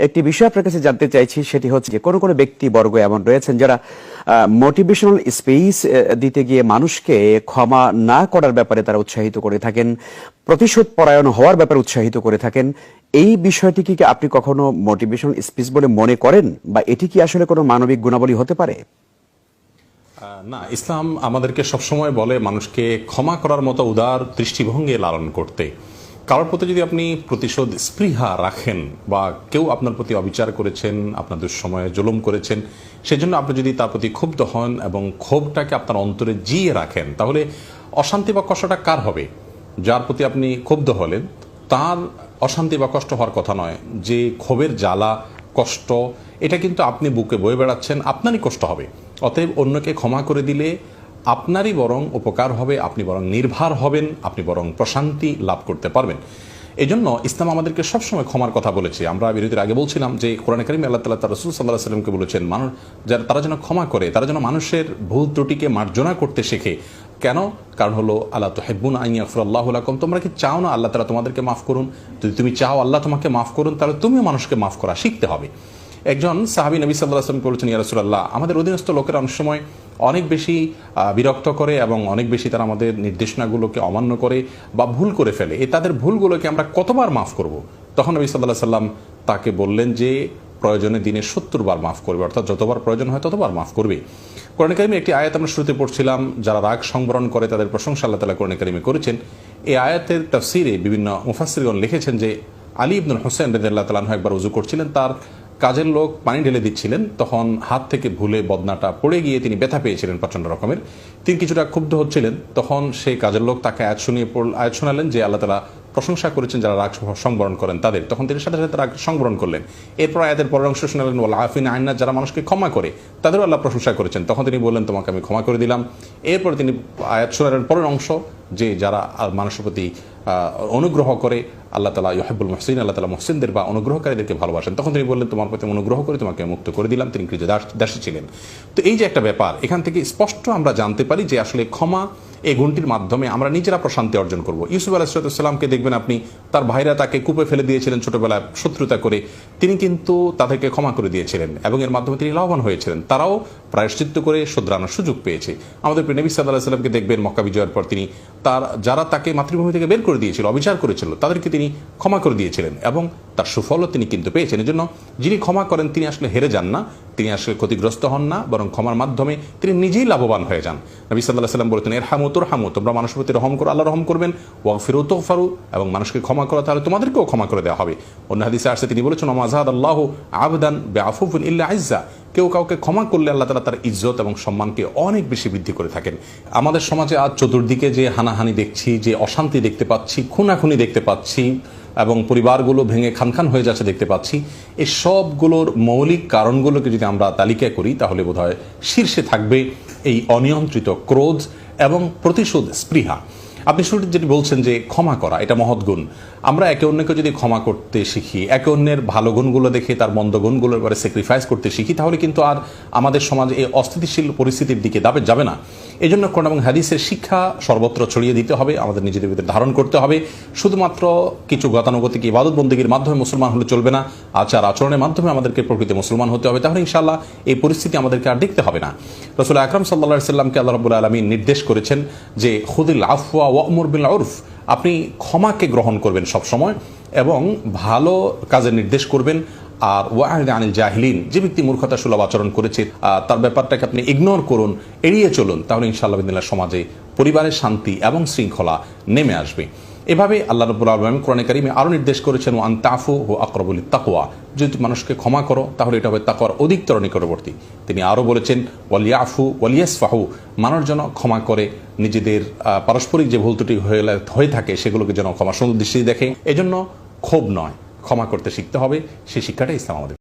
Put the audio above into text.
একটি বিষয় আপনার কাছে জানতে চাইছি, সেটি হচ্ছে যে কোনো কোনো ব্যক্তিবর্গ এমন রয়েছেন যারা মোটিভেশনাল স্পিচ দিতে গিয়ে মানুষকে ক্ষমা না করার ব্যাপারে তারা উৎসাহিত করে থাকেন, প্রতিশোধ পরায়ণ হওয়ার ব্যাপারে উৎসাহিত করে থাকেন। এই বিষয়টিকে কি আপনি কখনো মোটিভেশনাল স্পিচ বলে মনে করেন, বা এটি কি আসলে কোনো মানবিক গুণাবলী হতে পারে? না, ইসলাম আমাদেরকে সবসময় বলে মানুষকে ক্ষমা করার মতো উদার দৃষ্টিভঙ্গি লালন করতে। কারোর প্রতি যদি আপনি প্রতিশোধ স্পৃহা রাখেন বা কেউ আপনার প্রতি অবিচার করেছেন, আপনার দুঃসময়ে জুলুম করেছেন, সেজন্য আপনি যদি তার প্রতি ক্ষুব্ধ হন এবং ক্ষোভটাকে আপনার অন্তরে জিয়ে রাখেন, তাহলে অশান্তি বা কষ্টটা কার হবে? যার প্রতি আপনি ক্ষুব্ধ হলেন তার অশান্তি বা কষ্ট হওয়ার কথা নয়। যে ক্ষোভের জ্বালা কষ্ট, এটা কিন্তু আপনি বুকে বয়ে বেড়াচ্ছেন, আপনারই কষ্ট হবে। অতএব অন্যকে ক্ষমা করে দিলে আপনারই বরং উপকার হবে, আপনি বরং নির্ভর হবেন, আপনি বরং প্রশান্তি লাভ করতে পারবেন। এই জন্য ইসলাম আমাদেরকে সবসময় ক্ষমার কথা বলেছে। আমরা বিরতির আগে বলছিলাম যে কোরআনে কারিমে আল্লাহ তাআলা তার রাসূল সাল্লাল্লাহু আলাইহি ওয়াসাল্লামকে বলেছেন মানুষ যারা তারা যেন ক্ষমা করে, তারা যেন মানুষের ভুল ত্রুটিকে মার্জনা করতে শেখে। কেন? কারণ হলো আল্লাহ তুহিব্বুনা আন ইয়াগফিরাল্লাহু লাকুম, তোমরা কি চাও না আল্লাহ তাআলা তোমাদেরকে মাফ করুন? যদি তুমি চাও আল্লাহ তোমাকে মাফ করুন, তাহলে তুমিও মানুষকে মাফ করা শিখতে হবে। একজন সাহাবী নবী সাল্লাল্লাহু আলাইহি ওয়াসাল্লাম বলেছেন, ইয়া রাসূলুল্লাহ, আমাদের অধীনস্থ লোকেরা অনেক সময় অনেক বেশি বিরক্ত করে এবং অনেক বেশি তারা আমাদের নির্দেশনাগুলোকে অমান্য করে বা ভুল করে ফেলে। তাদের ভুলগুলোকে আমরা কতবার মাফ করব? তখন নবী সাল্লাল্লাহু আলাইহি ওয়াসাল্লাম তাকে বললেন যে প্রয়োজনে দিনে ৭০ বার মাফ করবে, অর্থাৎ যতবার প্রয়োজন হয় ততবার মাফ করবে। কোরআনে কারিমে একটি আয়াত আমরা শুরুতে পড়ছিলাম, যারা রাগ সংবরণ করে তাদের প্রশংসা আল্লাহ তাআলা কোরআনে কারিমে করেছেন। এই আয়াতের তাফসীরে বিভিন্ন মুফাসসিরগণ লিখেছেন যে আলী ইবনুল হুসাইন রাদিয়াল্লাহু তাআলা আনহু একবার ওযু করছিলেন, তার কাজের লোক পানি ঢেলে দিচ্ছিলেন, তখন হাত থেকে ভুলে বদনাটা পড়ে গিয়ে তিনি ব্যথা পেয়েছিলেন প্রচণ্ড রকমের। তিনি কিছুটা ক্ষুব্ধ হচ্ছিলেন, তখন সেই কাজের লোক তাকে আয়াত শোনালেন যে আল্লাহ তাআলা প্রশংসা করেছেন যারা রাগ সংবরণ করেন তাদের। তখন তিনি সাথে সাথে রাগ সংবরণ করলেন। এরপর আয়াতের পরের অংশ শোনালেন ওয়াল আফিনা আন্না, যারা মানুষকে ক্ষমা করে তাদেরও আল্লাহ প্রশংসা করেছেন। তখন তিনি বললেন তোমাকে আমি ক্ষমা করে দিলাম। এরপর তিনি আয়াত শোনালেন পরের অংশ, যে যারা মানুষের প্রতি অনুগ্রহ করে আল্লাহ তাআলা ইউহিব্বুল মুহসিনিন, আল্লাহ তাআলা মুহসিনদের বা অনুগ্রহকারীদেরকে ভালোবাসেন। তখন তিনি বললেন তোমার প্রতি অনুগ্রহ করে তোমাকে মুক্ত করে দিলাম। তিনি দাসী ছিলেন। তো এই যে একটা ব্যাপার, এখান থেকে স্পষ্ট আমরা জানতে পারি যে আসলে ক্ষমা এই গুণটির মাধ্যমে আমরা নিজেরা প্রশান্তি অর্জন করব। ইউসুফ আলাইহিস সালামকে দেখবেন আপনি, তার ভাইরা তাকে কূপে ফেলে দিয়েছিলেন ছোটবেলায় শত্রুতা করে, তিনি কিন্তু তাদেরকে ক্ষমা করে দিয়েছিলেন এবং এর মাধ্যমে তিনি লাভবান হয়েছিলেন। তারাও প্রায়শ্চিত্ত করে শুধরানোর সুযোগ পেয়েছে। আমাদের প্রিয় নবী সাল্লাল্লাহু আলাইহি ওয়াসাল্লামকে দেখবেন মক্কা বিজয়ের পর তিনি যারা তাকে মাতৃভূমি থেকে বের করে দিয়েছিল, অবিচার করেছিল, তাদেরকে তিনি ক্ষমা করে দিয়েছিলেন এবং তার সুফলও তিনি কিন্তু পেয়েছেন। এই জন্য যিনি ক্ষমা করেন তিনি আসলে হেরে যান না, তিনি আসলে ক্ষতিগ্রস্ত হন না, বরং ক্ষমার মাধ্যমে তিনি নিজেই লাভবান হয়ে যান। নবী সাল্লাল্লাহু আলাইহি ওয়াসাল্লাম বলতেন ইরহামু তুরহামু, তোমরা মানুষের প্রতি রহম করো, আল্লাহ রহম করবেন। ওয়াগফিরু তুগফারু, এবং মানুষকে ক্ষমা করো তাহলে তোমাদেরকেও ক্ষমা করে দেওয়া হবে। অন্য হাদিসে আসছে তিনি বলেছেন ওমা যাদাল্লাহু আবদান বিআফুফিন ইল্লা ইজ্জা, কেউ কাউকে ক্ষমা করলে আল্লাহ তাআলা তার ইজ্জত এবং সম্মানকে অনেক বেশি বৃদ্ধি করে থাকেন। আমাদের সমাজে আজ চতুর্দিকে যে হানাহানি দেখছি, যে অশান্তি দেখতে পাচ্ছি, খুনাখুনি দেখতে পাচ্ছি এবং পরিবারগুলো ভেঙে খানখান হয়ে যাচ্ছে দেখতে পাচ্ছি, এই সবগুলোর মৌলিক কারণগুলোকে যদি আমরা তালিকা করি তাহলে বোধহয় শীর্ষে থাকবে এই অনিয়ন্ত্রিত ক্রোধ এবং প্রতিশোধ স্পৃহা। আপনি শুরুতে যেটি বলছেন যে ক্ষমা করা এটা মহৎ গুণ। আমরা একে অন্যকে যদি ক্ষমা করতে শিখি, একে অন্যের ভালো গুণগুলো দেখে তার মন্দ গুণগুলোর ব্যাপারে স্যাক্রিফাইস করতে শিখি, তাহলে কিন্তু আর আমাদের সমাজ এই অস্থিতিশীল পরিস্থিতির দিকে যাবে না। এই জন্য কোরআন এবং হাদিসের শিক্ষা সর্বত্র ছড়িয়ে দিতে হবে, আমাদের নিজেদের ভিতরে ধারণ করতে হবে। শুধুমাত্র কিছু গতানুগতিক ইবাদত বন্দেগীর মাধ্যমে মুসলমান হলে চলবে না, আচার আচরণের মাধ্যমে আমাদেরকে প্রকৃত মুসলমান হতে হবে। তাহলে ইনশাআল্লাহ এই পরিস্থিতি আমাদেরকে আর দেখতে হবে না। রাসূল আকরাম সাল্লাল্লাহু আলাইহি ওয়াসাল্লামকে আল্লাহ রাব্বুল আলামিন নির্দেশ করেছেন যে খুযিল আফওয়া ওয়া'মুর বিল উরফ, আপনি ক্ষমাকে গ্রহণ করবেন সব সময় এবং ভালো কাজের নির্দেশ করবেন। আর ওয়া'রিদ আনিল জাহিলিন, যে ব্যক্তি মূর্খতা সুলভ আচরণ করেছে তার ব্যাপারটাকে আপনি ইগনোর করুন, এড়িয়ে চলুন। তাহলে ইনশাআল্লাহ বিদিনিল্লাহ সমাজে পরিবারের শান্তি এবং শৃঙ্খলা নেমে আসবে। এভাবে আল্লাহ রাব্বুল আলামিন কোরআনে কারিমে আরও নির্দেশ করেছেন ওয়া আন তা'ফু হুয়া আকরাবু লিত-তাকওয়া, যদি মানুষকে ক্ষমা করো তাহলে এটা হবে তাকওয়ার অধিকতর নিকটবর্তী। তিনি আরও বলেছেন ওয়াল ইয়াফু ওয়াল ইয়াসফাহু, মানুষ যেন ক্ষমা করে, নিজেদের পারস্পরিক যে ভুল ত্রুটি হয়ে থাকে সেগুলোকে যেন ক্ষমা সুন্দর দৃষ্টি দেখে। এজন্য ক্ষোভ নয়, ক্ষমা করতে শিখতে হবে। সেই শিক্ষাটা ইসলাম আমাদের